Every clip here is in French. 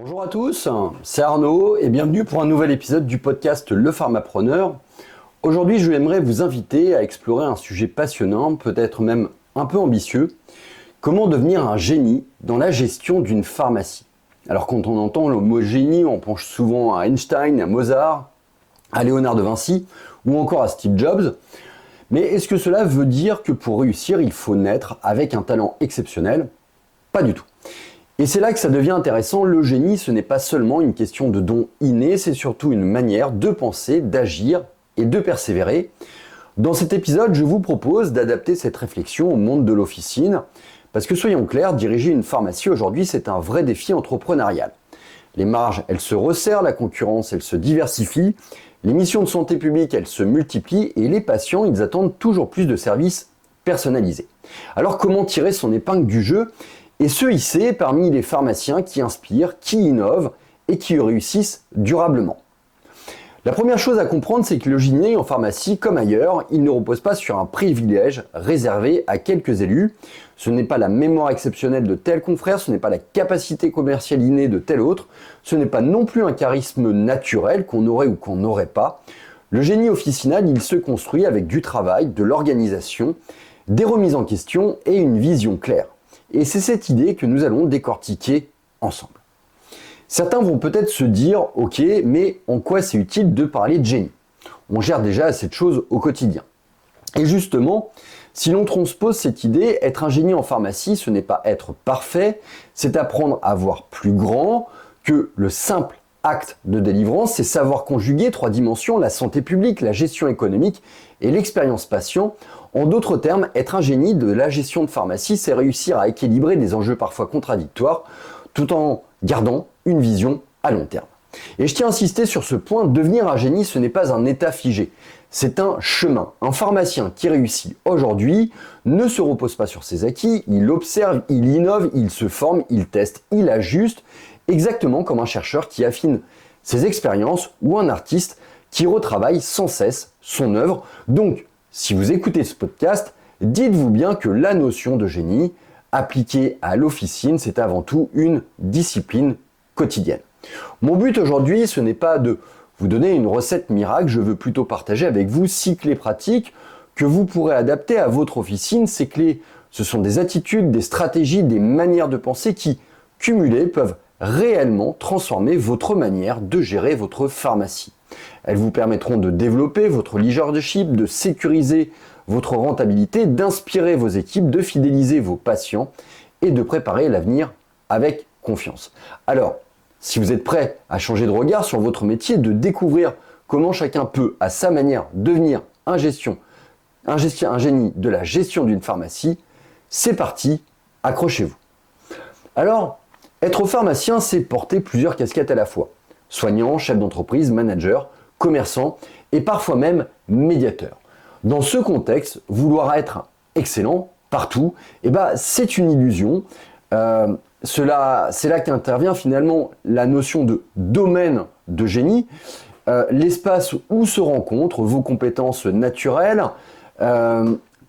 Bonjour à tous, c'est Arnaud et bienvenue pour un nouvel épisode du podcast Le Pharmapreneur. Aujourd'hui, je aimerais vous inviter à explorer un sujet passionnant, peut-être même un peu ambitieux. Comment devenir un génie dans la gestion d'une pharmacie? Alors quand on entend le mot génie, on pense souvent à Einstein, à Mozart, à Léonard de Vinci ou encore à Steve Jobs. Mais est-ce que cela veut dire que pour réussir, il faut naître avec un talent exceptionnel? Pas du tout. Et c'est là que ça devient intéressant, le génie ce n'est pas seulement une question de don inné, c'est surtout une manière de penser, d'agir et de persévérer. Dans cet épisode, je vous propose d'adapter cette réflexion au monde de l'officine, parce que soyons clairs, diriger une pharmacie aujourd'hui c'est un vrai défi entrepreneurial. Les marges, elles se resserrent, la concurrence, elle se diversifie, les missions de santé publique, elles se multiplient et les patients, ils attendent toujours plus de services personnalisés. Alors comment tirer son épingle du jeu et se hisser parmi les pharmaciens qui inspirent, qui innovent et qui réussissent durablement? La première chose à comprendre, c'est que le génie en pharmacie, comme ailleurs, il ne repose pas sur un privilège réservé à quelques élus. Ce n'est pas la mémoire exceptionnelle de tel confrère, ce n'est pas la capacité commerciale innée de tel autre, ce n'est pas non plus un charisme naturel qu'on aurait ou qu'on n'aurait pas. Le génie officinal, il se construit avec du travail, de l'organisation, des remises en question et une vision claire. Et c'est cette idée que nous allons décortiquer ensemble. Certains vont peut-être se dire « Ok, mais en quoi c'est utile de parler de génie ?» On gère déjà cette chose au quotidien. Et justement, si l'on transpose cette idée, être un génie en pharmacie, ce n'est pas être parfait, c'est apprendre à voir plus grand que le simple acte de délivrance, c'est savoir conjuguer trois dimensions, la santé publique, la gestion économique et l'expérience patient. En d'autres termes, être un génie de la gestion de pharmacie, c'est réussir à équilibrer des enjeux parfois contradictoires tout en gardant une vision à long terme. Et je tiens à insister sur ce point, devenir un génie, ce n'est pas un état figé, c'est un chemin. Un pharmacien qui réussit aujourd'hui ne se repose pas sur ses acquis, il observe, il innove, il se forme, il teste, il ajuste, exactement comme un chercheur qui affine ses expériences ou un artiste qui retravaille sans cesse son œuvre. Donc, si vous écoutez ce podcast, dites-vous bien que la notion de génie appliquée à l'officine, c'est avant tout une discipline quotidienne. Mon but aujourd'hui, ce n'est pas de vous donner une recette miracle, je veux plutôt partager avec vous 6 clés pratiques que vous pourrez adapter à votre officine. Ces clés, ce sont des attitudes, des stratégies, des manières de penser qui, cumulées, peuvent réellement transformer votre manière de gérer votre pharmacie. Elles vous permettront de développer votre leadership, de sécuriser votre rentabilité, d'inspirer vos équipes, de fidéliser vos patients et de préparer l'avenir avec confiance. Alors, si vous êtes prêt à changer de regard sur votre métier, de découvrir comment chacun peut, à sa manière, devenir un génie de la gestion d'une pharmacie, c'est parti, accrochez-vous. Alors, être pharmacien, c'est porter plusieurs casquettes à la fois. Soignant, chef d'entreprise, manager, commerçant et parfois même médiateur. Dans ce contexte, vouloir être excellent partout, c'est une illusion. C'est là qu'intervient finalement la notion de domaine de génie, l'espace où se rencontrent vos compétences naturelles,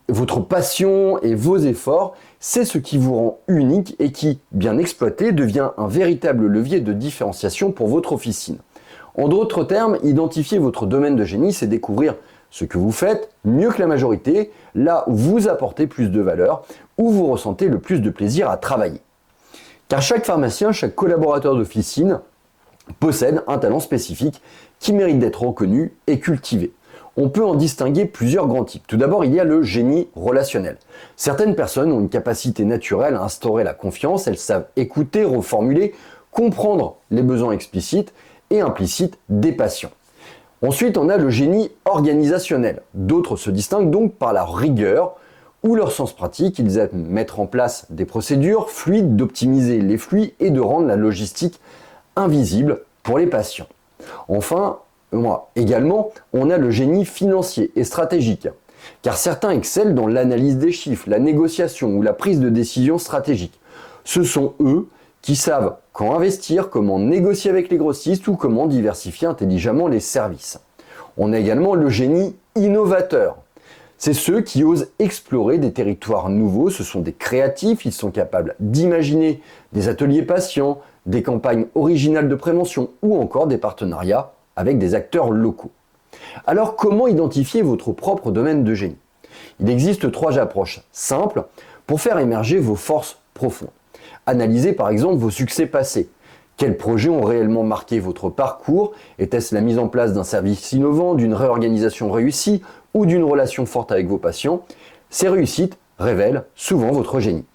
votre passion et vos efforts. C'est ce qui vous rend unique et qui, bien exploité, devient un véritable levier de différenciation pour votre officine. En d'autres termes, identifier votre domaine de génie, c'est découvrir ce que vous faites mieux que la majorité, là où vous apportez plus de valeur, où vous ressentez le plus de plaisir à travailler. Car chaque pharmacien, chaque collaborateur d'officine possède un talent spécifique qui mérite d'être reconnu et cultivé. On peut en distinguer plusieurs grands types. Tout d'abord, il y a le génie relationnel. Certaines personnes ont une capacité naturelle à instaurer la confiance, elles savent écouter, reformuler, comprendre les besoins explicites et implicites des patients. Ensuite, on a le génie organisationnel. D'autres se distinguent donc par la rigueur ou leur sens pratique. Ils aiment mettre en place des procédures fluides, d'optimiser les flux et de rendre la logistique invisible pour les patients. Enfin, également, on a le génie financier et stratégique. Car certains excellent dans l'analyse des chiffres, la négociation ou la prise de décision stratégique. Ce sont eux qui savent quand investir, comment négocier avec les grossistes ou comment diversifier intelligemment les services. On a également le génie innovateur. C'est ceux qui osent explorer des territoires nouveaux, ce sont des créatifs, ils sont capables d'imaginer des ateliers patients, des campagnes originales de prévention ou encore des partenariats avec des acteurs locaux. Alors comment identifier votre propre domaine de génie? Il existe 3 approches simples pour faire émerger vos forces profondes. Analysez par exemple vos succès passés. Quels projets ont réellement marqué votre parcours? Était-ce la mise en place d'un service innovant, d'une réorganisation réussie ou d'une relation forte avec vos patients? Ces réussites révèlent souvent votre génie.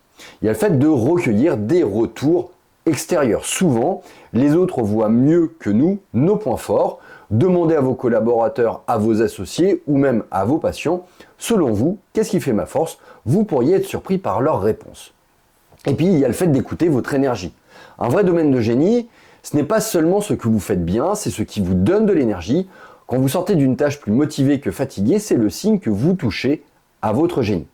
Il y a le fait de recueillir des retours extérieurs. Souvent, les autres voient mieux que nous nos points forts. Demandez à vos collaborateurs, à vos associés ou même à vos patients, selon vous, qu'est-ce qui fait ma force? Vous pourriez être surpris par leurs réponses. Et puis, il y a le fait d'écouter votre énergie. Un vrai domaine de génie, ce n'est pas seulement ce que vous faites bien, c'est ce qui vous donne de l'énergie. Quand vous sortez d'une tâche plus motivée que fatiguée, c'est le signe que vous touchez à votre génie.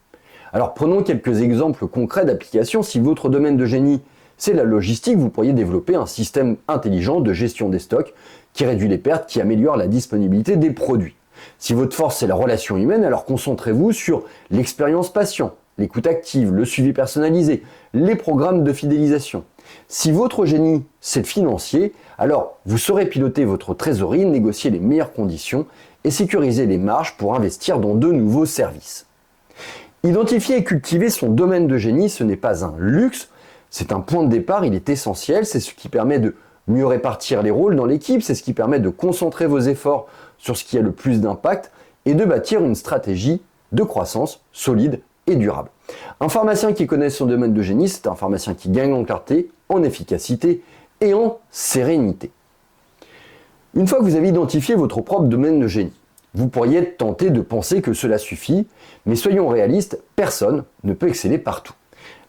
Alors prenons quelques exemples concrets d'application. Si votre domaine de génie, c'est la logistique, vous pourriez développer un système intelligent de gestion des stocks qui réduit les pertes, qui améliore la disponibilité des produits. Si votre force, c'est la relation humaine, alors concentrez-vous sur l'expérience patient, l'écoute active, le suivi personnalisé, les programmes de fidélisation. Si votre génie, c'est le financier, alors vous saurez piloter votre trésorerie, négocier les meilleures conditions et sécuriser les marges pour investir dans de nouveaux services. Identifier et cultiver son domaine de génie, ce n'est pas un luxe, c'est un point de départ, il est essentiel, c'est ce qui permet de mieux répartir les rôles dans l'équipe, c'est ce qui permet de concentrer vos efforts sur ce qui a le plus d'impact et de bâtir une stratégie de croissance solide et durable. Un pharmacien qui connaît son domaine de génie, c'est un pharmacien qui gagne en clarté, en efficacité et en sérénité. Une fois que vous avez identifié votre propre domaine de génie, vous pourriez être tenté de penser que cela suffit, mais soyons réalistes, personne ne peut exceller partout.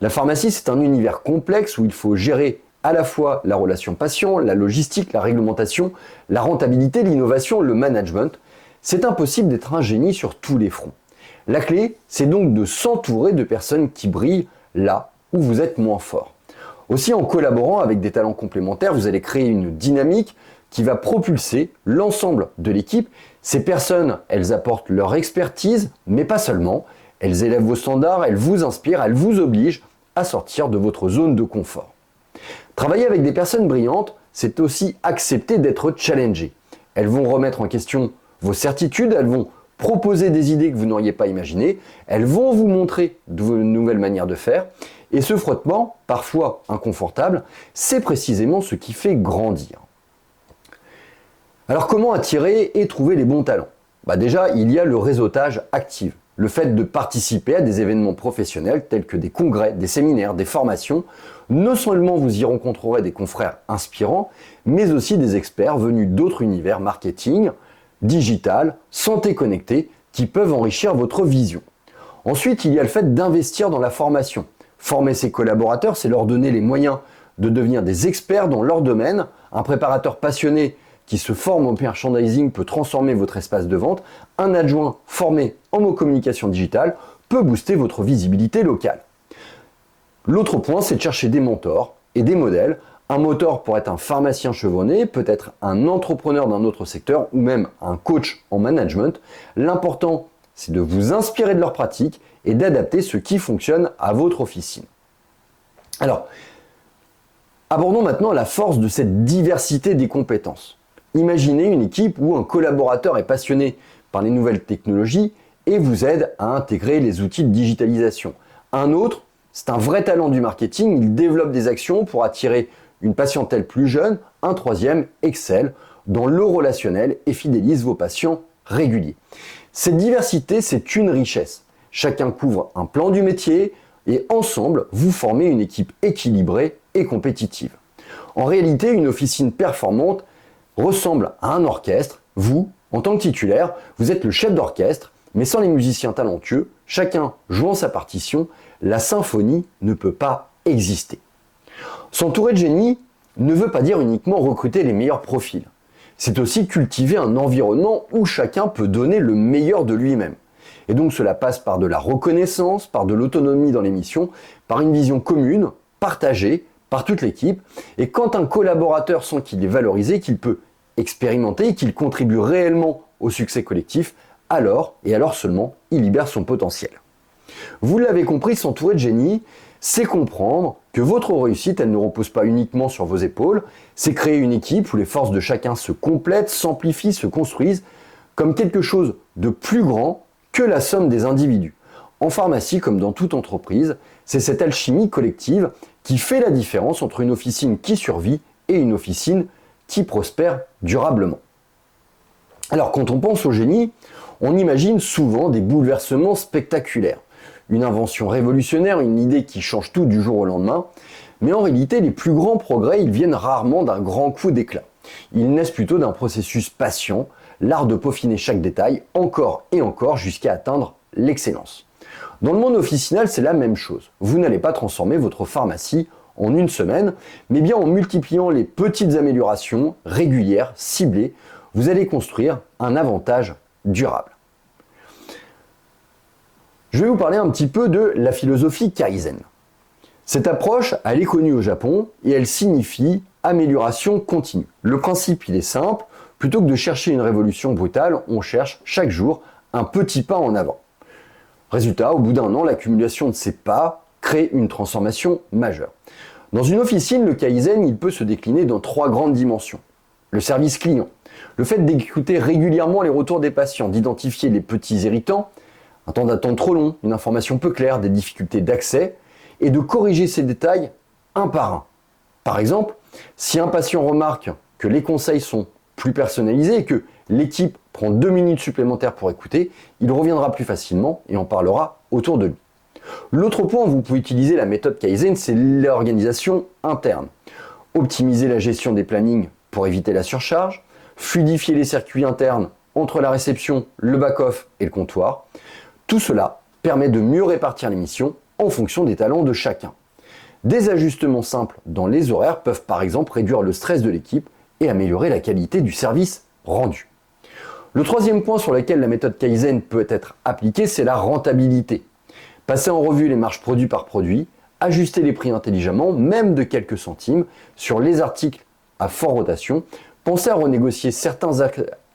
La pharmacie, c'est un univers complexe où il faut gérer à la fois la relation patient, la logistique, la réglementation, la rentabilité, l'innovation, le management. C'est impossible d'être un génie sur tous les fronts. La clé, c'est donc de s'entourer de personnes qui brillent là où vous êtes moins fort. Aussi, en collaborant avec des talents complémentaires, vous allez créer une dynamique qui va propulser l'ensemble de l'équipe. Ces personnes, elles apportent leur expertise, mais pas seulement. Elles élèvent vos standards, elles vous inspirent, elles vous obligent à sortir de votre zone de confort. Travailler avec des personnes brillantes, c'est aussi accepter d'être challengé. Elles vont remettre en question vos certitudes, elles vont proposer des idées que vous n'auriez pas imaginées, elles vont vous montrer de nouvelles manières de faire, et ce frottement, parfois inconfortable, c'est précisément ce qui fait grandir. Alors comment attirer et trouver les bons talents? Déjà, il y a le réseautage actif. Le fait de participer à des événements professionnels tels que des congrès, des séminaires, des formations, non seulement vous y rencontrerez des confrères inspirants, mais aussi des experts venus d'autres univers marketing, digital, santé connectée, qui peuvent enrichir votre vision. Ensuite, il y a le fait d'investir dans la formation. Former ses collaborateurs, c'est leur donner les moyens de devenir des experts dans leur domaine. Un préparateur passionné qui se forme au merchandising peut transformer votre espace de vente. Un adjoint formé en communication digitale peut booster votre visibilité locale. L'autre point, c'est de chercher des mentors et des modèles. Un mentor pour être un pharmacien chevronné, peut-être un entrepreneur d'un autre secteur ou même un coach en management. L'important, c'est de vous inspirer de leurs pratiques et d'adapter ce qui fonctionne à votre officine. Alors, abordons maintenant la force de cette diversité des compétences. Imaginez une équipe où un collaborateur est passionné par les nouvelles technologies et vous aide à intégrer les outils de digitalisation. Un autre, c'est un vrai talent du marketing, il développe des actions pour attirer une patientèle plus jeune. Un troisième excelle dans le relationnel et fidélise vos patients réguliers. Cette diversité, c'est une richesse. Chacun couvre un plan du métier et ensemble, vous formez une équipe équilibrée et compétitive. En réalité, une officine performante ressemble à un orchestre. Vous, en tant que titulaire, vous êtes le chef d'orchestre, mais sans les musiciens talentueux, chacun jouant sa partition, la symphonie ne peut pas exister. S'entourer de génie ne veut pas dire uniquement recruter les meilleurs profils. C'est aussi cultiver un environnement où chacun peut donner le meilleur de lui-même. Et donc cela passe par de la reconnaissance, par de l'autonomie dans les missions, par une vision commune, partagée par toute l'équipe. Et quand un collaborateur sent qu'il est valorisé, qu'il peut expérimenter, qu'il contribue réellement au succès collectif, alors, et alors seulement, il libère son potentiel. Vous l'avez compris, s'entourer de génie, c'est comprendre que votre réussite, elle ne repose pas uniquement sur vos épaules, c'est créer une équipe où les forces de chacun se complètent, s'amplifient, se construisent comme quelque chose de plus grand que la somme des individus. En pharmacie, comme dans toute entreprise, c'est cette alchimie collective qui fait la différence entre une officine qui survit et une officine qui prospère durablement. Alors quand on pense au génie, on imagine souvent des bouleversements spectaculaires. Une invention révolutionnaire, une idée qui change tout du jour au lendemain. Mais en réalité, les plus grands progrès, ils viennent rarement d'un grand coup d'éclat. Ils naissent plutôt d'un processus patient, l'art de peaufiner chaque détail, encore et encore, jusqu'à atteindre l'excellence. Dans le monde officinal, c'est la même chose. Vous n'allez pas transformer votre pharmacie en une semaine, mais bien en multipliant les petites améliorations régulières, ciblées, vous allez construire un avantage durable. Je vais vous parler un petit peu de la philosophie Kaizen. Cette approche, elle est connue au Japon et elle signifie amélioration continue. Le principe, il est simple. Plutôt que de chercher une révolution brutale, on cherche chaque jour un petit pas en avant. Résultat, au bout d'un an, l'accumulation de ces pas crée une transformation majeure. Dans une officine, le Kaizen, il peut se décliner dans 3 grandes dimensions. Le service client, le fait d'écouter régulièrement les retours des patients, d'identifier les petits irritants, un temps d'attente trop long, une information peu claire, des difficultés d'accès, et de corriger ces détails un par un. Par exemple, si un patient remarque que les conseils sont plus personnalisés et que l'équipe prend 2 minutes supplémentaires pour écouter, il reviendra plus facilement et en parlera autour de lui. L'autre point où vous pouvez utiliser la méthode Kaizen, c'est l'organisation interne. Optimiser la gestion des plannings pour éviter la surcharge, fluidifier les circuits internes entre la réception, le back-off et le comptoir. Tout cela permet de mieux répartir les missions en fonction des talents de chacun. Des ajustements simples dans les horaires peuvent par exemple réduire le stress de l'équipe et améliorer la qualité du service rendu. Le troisième point sur lequel la méthode Kaizen peut être appliquée, c'est la rentabilité. Passer en revue les marges produit par produit, ajuster les prix intelligemment, même de quelques centimes, sur les articles à forte rotation, pensez à renégocier certains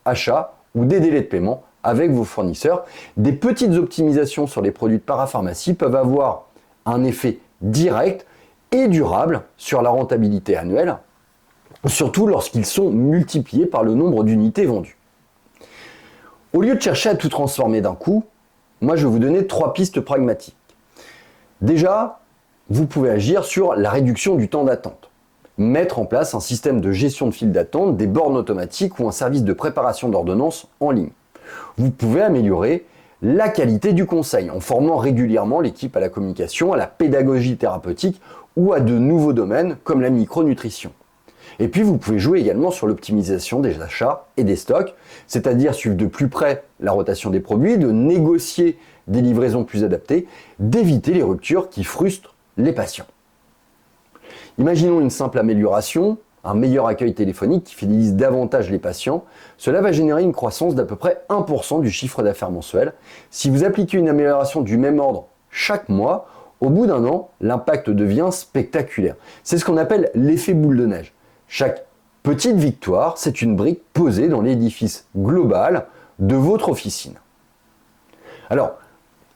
achats ou des délais de paiement avec vos fournisseurs. Des petites optimisations sur les produits de parapharmacie peuvent avoir un effet direct et durable sur la rentabilité annuelle, surtout lorsqu'ils sont multipliés par le nombre d'unités vendues. Au lieu de chercher à tout transformer d'un coup, moi je vais vous donner 3 pistes pragmatiques. Déjà, vous pouvez agir sur la réduction du temps d'attente. Mettre en place un système de gestion de file d'attente, des bornes automatiques ou un service de préparation d'ordonnances en ligne. Vous pouvez améliorer la qualité du conseil en formant régulièrement l'équipe à la communication, à la pédagogie thérapeutique ou à de nouveaux domaines comme la micronutrition. Et puis vous pouvez jouer également sur l'optimisation des achats et des stocks, c'est-à-dire suivre de plus près la rotation des produits, de négocier des livraisons plus adaptées, d'éviter les ruptures qui frustrent les patients. Imaginons une simple amélioration, un meilleur accueil téléphonique qui fidélise davantage les patients. Cela va générer une croissance d'à peu près 1% du chiffre d'affaires mensuel. Si vous appliquez une amélioration du même ordre chaque mois, au bout d'un an, l'impact devient spectaculaire. C'est ce qu'on appelle l'effet boule de neige. Chaque petite victoire, c'est une brique posée dans l'édifice global de votre officine. Alors,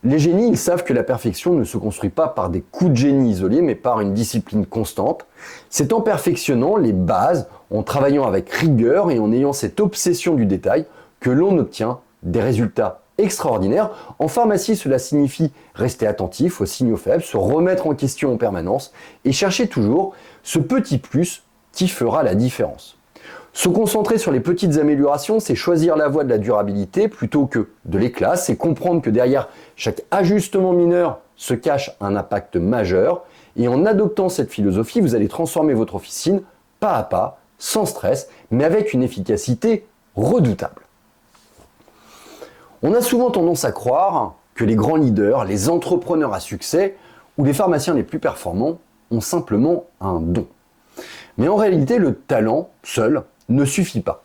les génies, ils savent que la perfection ne se construit pas par des coups de génie isolés, mais par une discipline constante. C'est en perfectionnant les bases, en travaillant avec rigueur et en ayant cette obsession du détail que l'on obtient des résultats extraordinaires. En pharmacie, cela signifie rester attentif aux signaux faibles, se remettre en question en permanence et chercher toujours ce petit plus qui fera la différence. Se concentrer sur les petites améliorations, c'est choisir la voie de la durabilité plutôt que de l'éclat, c'est comprendre que derrière chaque ajustement mineur se cache un impact majeur, et en adoptant cette philosophie, vous allez transformer votre officine pas à pas, sans stress, mais avec une efficacité redoutable. On a souvent tendance à croire que les grands leaders, les entrepreneurs à succès ou les pharmaciens les plus performants ont simplement un don. Mais en réalité, le talent seul ne suffit pas.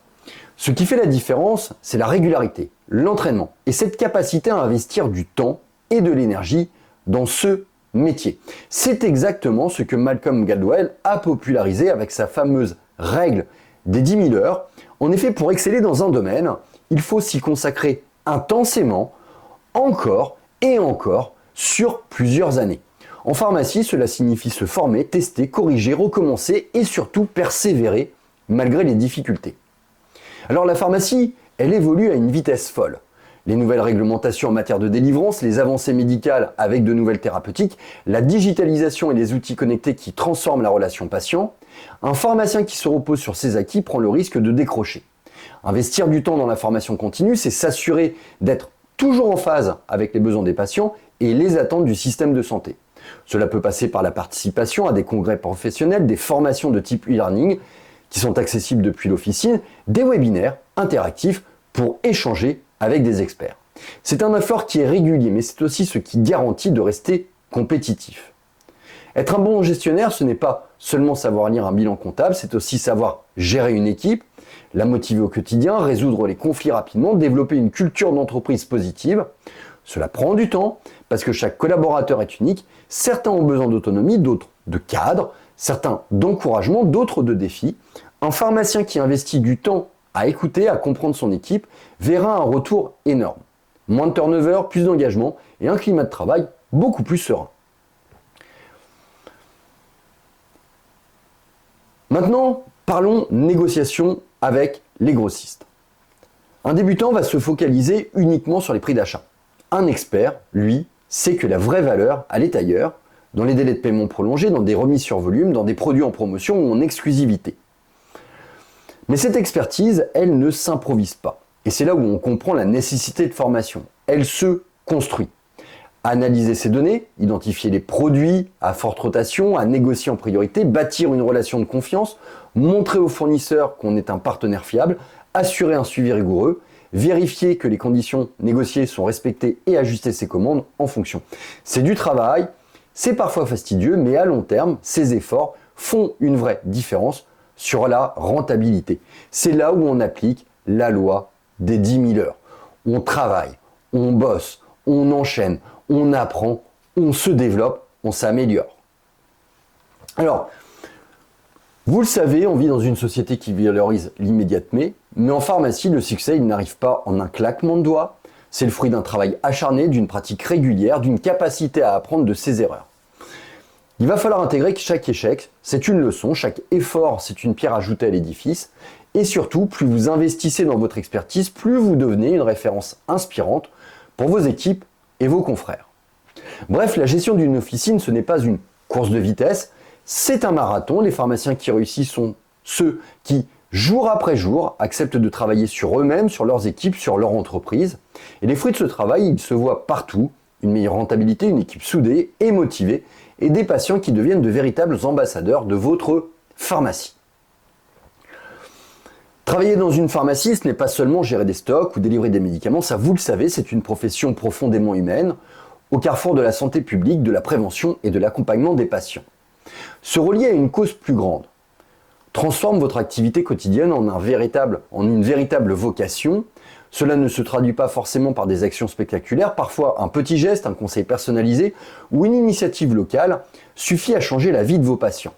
Ce qui fait la différence, c'est la régularité, l'entraînement et cette capacité à investir du temps et de l'énergie dans ce métier. C'est exactement ce que Malcolm Gladwell a popularisé avec sa fameuse règle des 10 000 heures. En effet, pour exceller dans un domaine, il faut s'y consacrer intensément, encore et encore, sur plusieurs années. En pharmacie, cela signifie se former, tester, corriger, recommencer et surtout persévérer malgré les difficultés. Alors la pharmacie, elle évolue à une vitesse folle. Les nouvelles réglementations en matière de délivrance, les avancées médicales avec de nouvelles thérapeutiques, la digitalisation et les outils connectés qui transforment la relation patient, un pharmacien qui se repose sur ses acquis prend le risque de décrocher. Investir du temps dans la formation continue, c'est s'assurer d'être toujours en phase avec les besoins des patients et les attentes du système de santé. Cela peut passer par la participation à des congrès professionnels, des formations de type e-learning qui sont accessibles depuis l'officine, des webinaires interactifs pour échanger avec des experts. C'est un effort qui est régulier, mais c'est aussi ce qui garantit de rester compétitif. Être un bon gestionnaire, ce n'est pas seulement savoir lire un bilan comptable, c'est aussi savoir gérer une équipe, la motiver au quotidien, résoudre les conflits rapidement, développer une culture d'entreprise positive. Cela prend du temps parce que chaque collaborateur est unique. Certains ont besoin d'autonomie, d'autres de cadre, certains d'encouragement, d'autres de défis. Un pharmacien qui investit du temps à écouter, à comprendre son équipe, verra un retour énorme. Moins de turnover, plus d'engagement et un climat de travail beaucoup plus serein. Maintenant, parlons négociation avec les grossistes. Un débutant va se focaliser uniquement sur les prix d'achat. Un expert, lui, sait que la vraie valeur, elle est ailleurs, dans les délais de paiement prolongés, dans des remises sur volume, dans des produits en promotion ou en exclusivité. Mais cette expertise, elle ne s'improvise pas. Et c'est là où on comprend la nécessité de formation. Elle se construit. Analyser ces données, identifier les produits à forte rotation, à négocier en priorité, bâtir une relation de confiance, montrer aux fournisseurs qu'on est un partenaire fiable, assurer un suivi rigoureux, vérifier que les conditions négociées sont respectées et ajuster ses commandes en fonction. C'est du travail, c'est parfois fastidieux, mais à long terme, ces efforts font une vraie différence sur la rentabilité. C'est là où on applique la loi des 10 000 heures. On travaille, on bosse, on enchaîne, on apprend, on se développe, on s'améliore. Alors, vous le savez, on vit dans une société qui valorise l'immédiateté, mais en pharmacie, le succès, il n'arrive pas en un claquement de doigts. C'est le fruit d'un travail acharné, d'une pratique régulière, d'une capacité à apprendre de ses erreurs. Il va falloir intégrer que chaque échec, c'est une leçon, chaque effort, c'est une pierre ajoutée à l'édifice. Et surtout, plus vous investissez dans votre expertise, plus vous devenez une référence inspirante pour vos équipes et vos confrères. Bref, la gestion d'une officine, ce n'est pas une course de vitesse, c'est un marathon. Les pharmaciens qui réussissent sont ceux qui, jour après jour, acceptent de travailler sur eux-mêmes, sur leurs équipes, sur leur entreprise. Et les fruits de ce travail, ils se voient partout. Une meilleure rentabilité, une équipe soudée et motivée, et des patients qui deviennent de véritables ambassadeurs de votre pharmacie. Travailler dans une pharmacie, ce n'est pas seulement gérer des stocks ou délivrer des médicaments, ça vous le savez, c'est une profession profondément humaine, au carrefour de la santé publique, de la prévention et de l'accompagnement des patients. Se relier à une cause plus grande transforme votre activité quotidienne en une véritable vocation. Cela ne se traduit pas forcément par des actions spectaculaires, parfois un petit geste, un conseil personnalisé ou une initiative locale suffit à changer la vie de vos patients.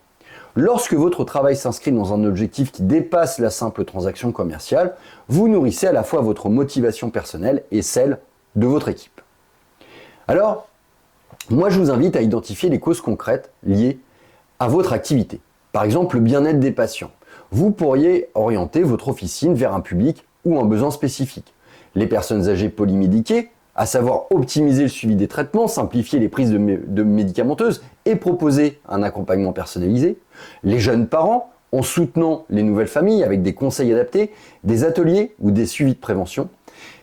Lorsque votre travail s'inscrit dans un objectif qui dépasse la simple transaction commerciale, vous nourrissez à la fois votre motivation personnelle et celle de votre équipe. Alors, moi je vous invite à identifier les causes concrètes liées à votre activité. Par exemple, le bien-être des patients. Vous pourriez orienter votre officine vers un public ou un besoin spécifique. Les personnes âgées polymédiquées, à savoir optimiser le suivi des traitements, simplifier les prises de médicamenteuses et proposer un accompagnement personnalisé. Les jeunes parents, en soutenant les nouvelles familles avec des conseils adaptés, des ateliers ou des suivis de prévention.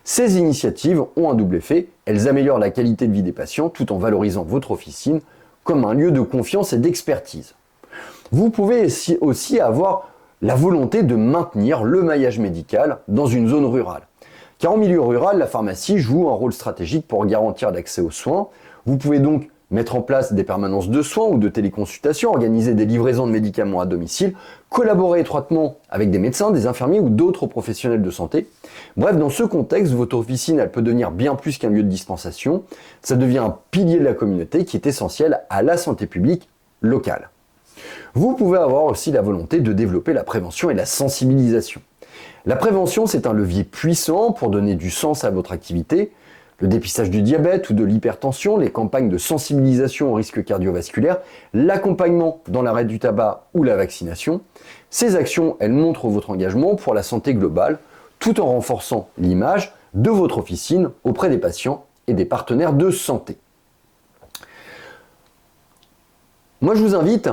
Ces initiatives ont un double effet, elles améliorent la qualité de vie des patients tout en valorisant votre officine comme un lieu de confiance et d'expertise. Vous pouvez aussi avoir la volonté de maintenir le maillage médical dans une zone rurale. Car en milieu rural, la pharmacie joue un rôle stratégique pour garantir l'accès aux soins. Vous pouvez donc mettre en place des permanences de soins ou de téléconsultation, organiser des livraisons de médicaments à domicile, collaborer étroitement avec des médecins, des infirmiers ou d'autres professionnels de santé. Bref, dans ce contexte, votre officine, elle peut devenir bien plus qu'un lieu de dispensation. Ça devient un pilier de la communauté qui est essentiel à la santé publique locale. Vous pouvez avoir aussi la volonté de développer la prévention et la sensibilisation. La prévention, c'est un levier puissant pour donner du sens à votre activité. Le dépistage du diabète ou de l'hypertension, les campagnes de sensibilisation au risque cardiovasculaire, l'accompagnement dans l'arrêt du tabac ou la vaccination. Ces actions, elles montrent votre engagement pour la santé globale, tout en renforçant l'image de votre officine auprès des patients et des partenaires de santé. Moi, je vous invite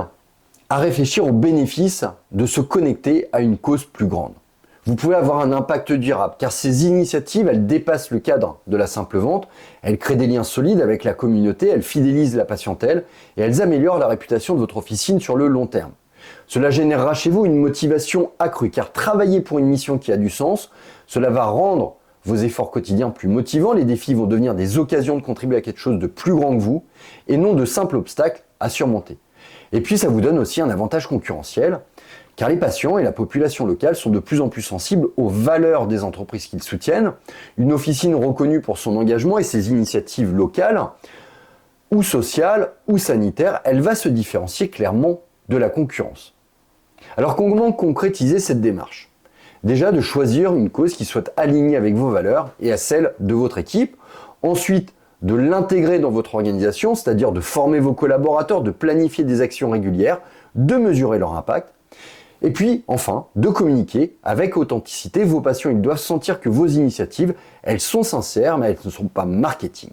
à réfléchir aux bénéfices de se connecter à une cause plus grande. Vous pouvez avoir un impact durable, car ces initiatives, elles dépassent le cadre de la simple vente, elles créent des liens solides avec la communauté, elles fidélisent la patientèle et elles améliorent la réputation de votre officine sur le long terme. Cela générera chez vous une motivation accrue, car travailler pour une mission qui a du sens, cela va rendre vos efforts quotidiens plus motivants, les défis vont devenir des occasions de contribuer à quelque chose de plus grand que vous, et non de simples obstacles à surmonter. Et puis ça vous donne aussi un avantage concurrentiel, car les patients et la population locale sont de plus en plus sensibles aux valeurs des entreprises qu'ils soutiennent. Une officine reconnue pour son engagement et ses initiatives locales, ou sociales, ou sanitaires, elle va se différencier clairement de la concurrence. Alors comment concrétiser cette démarche ? Déjà de choisir une cause qui soit alignée avec vos valeurs et à celles de votre équipe. Ensuite, de l'intégrer dans votre organisation, c'est-à-dire de former vos collaborateurs, de planifier des actions régulières, de mesurer leur impact. Et puis, enfin, de communiquer avec authenticité. Vos patients, ils doivent sentir que vos initiatives, elles sont sincères, mais elles ne sont pas marketing.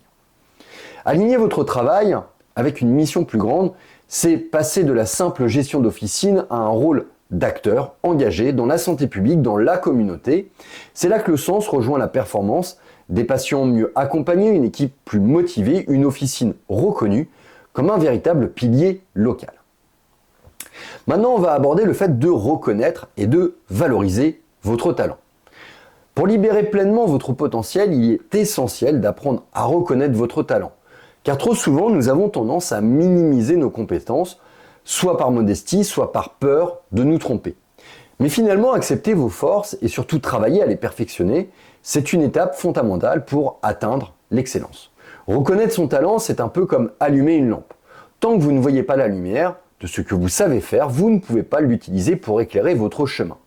Aligner votre travail avec une mission plus grande, c'est passer de la simple gestion d'officine à un rôle d'acteur engagé dans la santé publique, dans la communauté. C'est là que le sens rejoint la performance, des patients mieux accompagnés, une équipe plus motivée, une officine reconnue comme un véritable pilier local. Maintenant, on va aborder le fait de reconnaître et de valoriser votre talent. Pour libérer pleinement votre potentiel, il est essentiel d'apprendre à reconnaître votre talent. Car trop souvent, nous avons tendance à minimiser nos compétences, soit par modestie, soit par peur de nous tromper. Mais finalement, accepter vos forces et surtout travailler à les perfectionner, c'est une étape fondamentale pour atteindre l'excellence. Reconnaître son talent, c'est un peu comme allumer une lampe. Tant que vous ne voyez pas la lumière de ce que vous savez faire, vous ne pouvez pas l'utiliser pour éclairer votre chemin.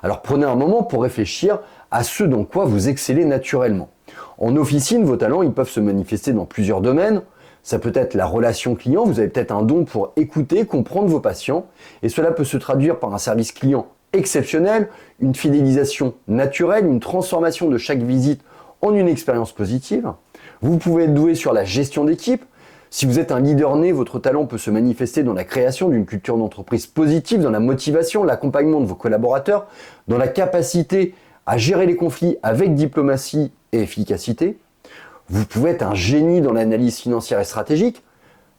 Alors prenez un moment pour réfléchir à ce dans quoi vous excellez naturellement. En officine, vos talents ils peuvent se manifester dans plusieurs domaines. Ça peut être la relation client, vous avez peut-être un don pour écouter, comprendre vos patients, et cela peut se traduire par un service client exceptionnel, une fidélisation naturelle, une transformation de chaque visite en une expérience positive. Vous pouvez être doué sur la gestion d'équipe. Si vous êtes un leader né, votre talent peut se manifester dans la création d'une culture d'entreprise positive, dans la motivation, l'accompagnement de vos collaborateurs, dans la capacité à gérer les conflits avec diplomatie et efficacité. Vous pouvez être un génie dans l'analyse financière et stratégique,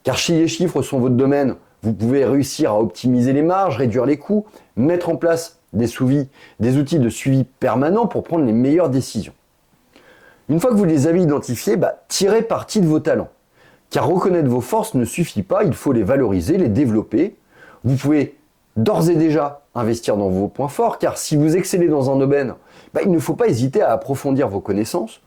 car si les chiffres sont votre domaine, vous pouvez réussir à optimiser les marges, réduire les coûts, mettre en place des outils de suivi permanent pour prendre les meilleures décisions. Une fois que vous les avez identifiés, tirez parti de vos talents. Car reconnaître vos forces ne suffit pas, il faut les valoriser, les développer. Vous pouvez d'ores et déjà investir dans vos points forts, car si vous excellez dans un domaine, il ne faut pas hésiter à approfondir vos connaissances.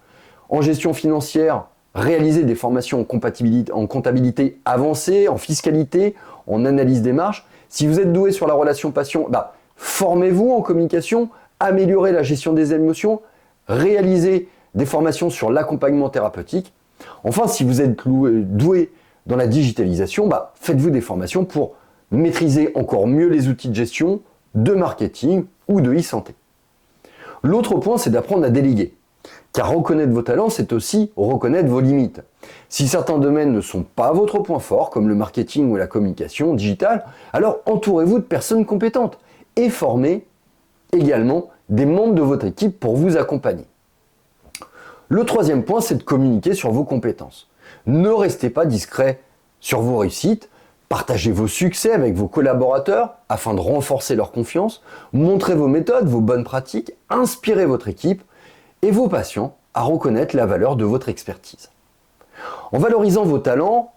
En gestion financière, réaliser des formations en comptabilité avancée, en fiscalité, en analyse des marges. Si vous êtes doué sur la relation patient, formez-vous en communication, améliorez la gestion des émotions, réalisez des formations sur l'accompagnement thérapeutique. Enfin, si vous êtes doué dans la digitalisation, faites-vous des formations pour maîtriser encore mieux les outils de gestion, de marketing ou de e-santé. L'autre point, c'est d'apprendre à déléguer. Car reconnaître vos talents, c'est aussi reconnaître vos limites. Si certains domaines ne sont pas votre point fort, comme le marketing ou la communication digitale, alors entourez-vous de personnes compétentes et formez également des membres de votre équipe pour vous accompagner. Le troisième point, c'est de communiquer sur vos compétences. Ne restez pas discret sur vos réussites, partagez vos succès avec vos collaborateurs afin de renforcer leur confiance, montrez vos méthodes, vos bonnes pratiques, inspirez votre équipe et vos patients à reconnaître la valeur de votre expertise. En valorisant vos talents,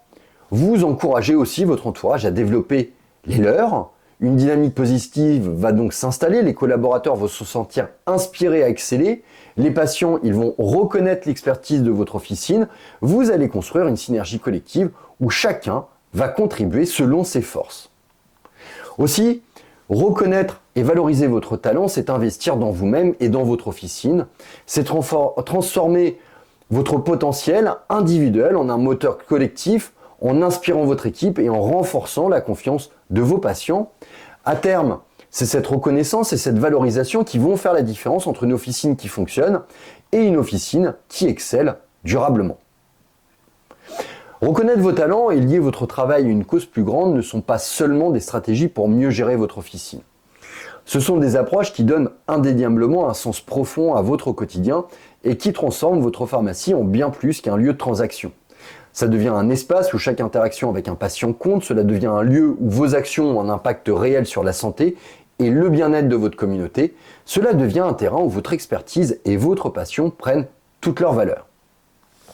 vous encouragez aussi votre entourage à développer les leurs. Une dynamique positive va donc s'installer, les collaborateurs vont se sentir inspirés à exceller, les patients ils vont reconnaître l'expertise de votre officine, vous allez construire une synergie collective où chacun va contribuer selon ses forces. Aussi, reconnaître et valoriser votre talent, c'est investir dans vous-même et dans votre officine, c'est transformer votre potentiel individuel en un moteur collectif, en inspirant votre équipe et en renforçant la confiance de vos patients. À terme, c'est cette reconnaissance et cette valorisation qui vont faire la différence entre une officine qui fonctionne et une officine qui excelle durablement. Reconnaître vos talents et lier votre travail à une cause plus grande ne sont pas seulement des stratégies pour mieux gérer votre officine. Ce sont des approches qui donnent indéniablement un sens profond à votre quotidien et qui transforment votre pharmacie en bien plus qu'un lieu de transaction. Ça devient un espace où chaque interaction avec un patient compte, cela devient un lieu où vos actions ont un impact réel sur la santé et le bien-être de votre communauté. Cela devient un terrain où votre expertise et votre passion prennent toute leur valeur.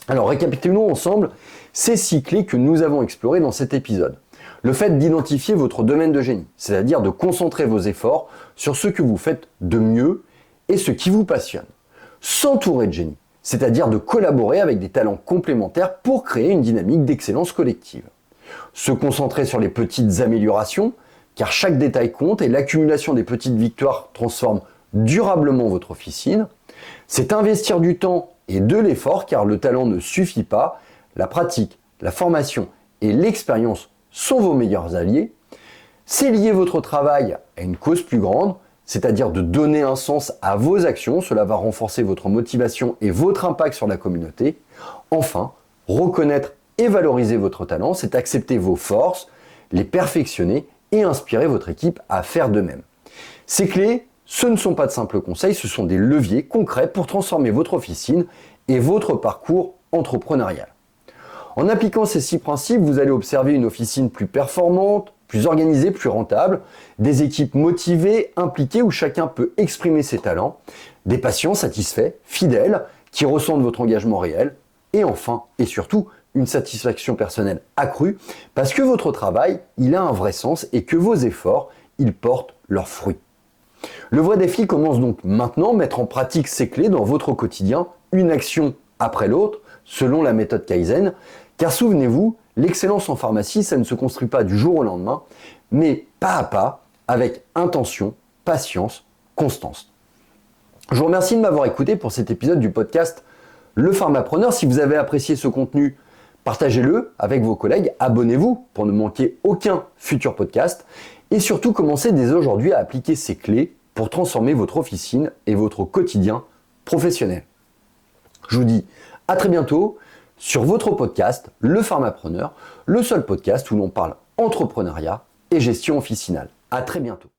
Alors récapitulons ensemble ces 6 clés que nous avons explorées dans cet épisode. Le fait d'identifier votre domaine de génie, c'est-à-dire de concentrer vos efforts sur ce que vous faites de mieux et ce qui vous passionne. S'entourer de génie, c'est-à-dire de collaborer avec des talents complémentaires pour créer une dynamique d'excellence collective. Se concentrer sur les petites améliorations, car chaque détail compte et l'accumulation des petites victoires transforme durablement votre officine. C'est investir du temps et de l'effort, car le talent ne suffit pas, la pratique, la formation et l'expérience sont vos meilleurs alliés. C'est lier votre travail à une cause plus grande, c'est-à-dire de donner un sens à vos actions. Cela va renforcer votre motivation et votre impact sur la communauté. Enfin, reconnaître et valoriser votre talent, c'est accepter vos forces, les perfectionner et inspirer votre équipe à faire de même. Ces clés, ce ne sont pas de simples conseils, ce sont des leviers concrets pour transformer votre officine et votre parcours entrepreneurial. En appliquant ces 6 principes, vous allez observer une officine plus performante, plus organisée, plus rentable, des équipes motivées, impliquées où chacun peut exprimer ses talents, des patients satisfaits, fidèles, qui ressentent votre engagement réel, et enfin, et surtout, une satisfaction personnelle accrue, parce que votre travail, il a un vrai sens et que vos efforts, ils portent leurs fruits. Le vrai défi commence donc maintenant, mettre en pratique ces clés dans votre quotidien, une action après l'autre, selon la méthode Kaizen, car souvenez-vous, l'excellence en pharmacie, ça ne se construit pas du jour au lendemain, mais pas à pas, avec intention, patience, constance. Je vous remercie de m'avoir écouté pour cet épisode du podcast Le Pharmapreneur. Si vous avez apprécié ce contenu, partagez-le avec vos collègues, abonnez-vous pour ne manquer aucun futur podcast et surtout commencez dès aujourd'hui à appliquer ces clés pour transformer votre officine et votre quotidien professionnel. Je vous dis à très bientôt sur votre podcast Le Pharmapreneur, le seul podcast où l'on parle entrepreneuriat et gestion officinale. À très bientôt.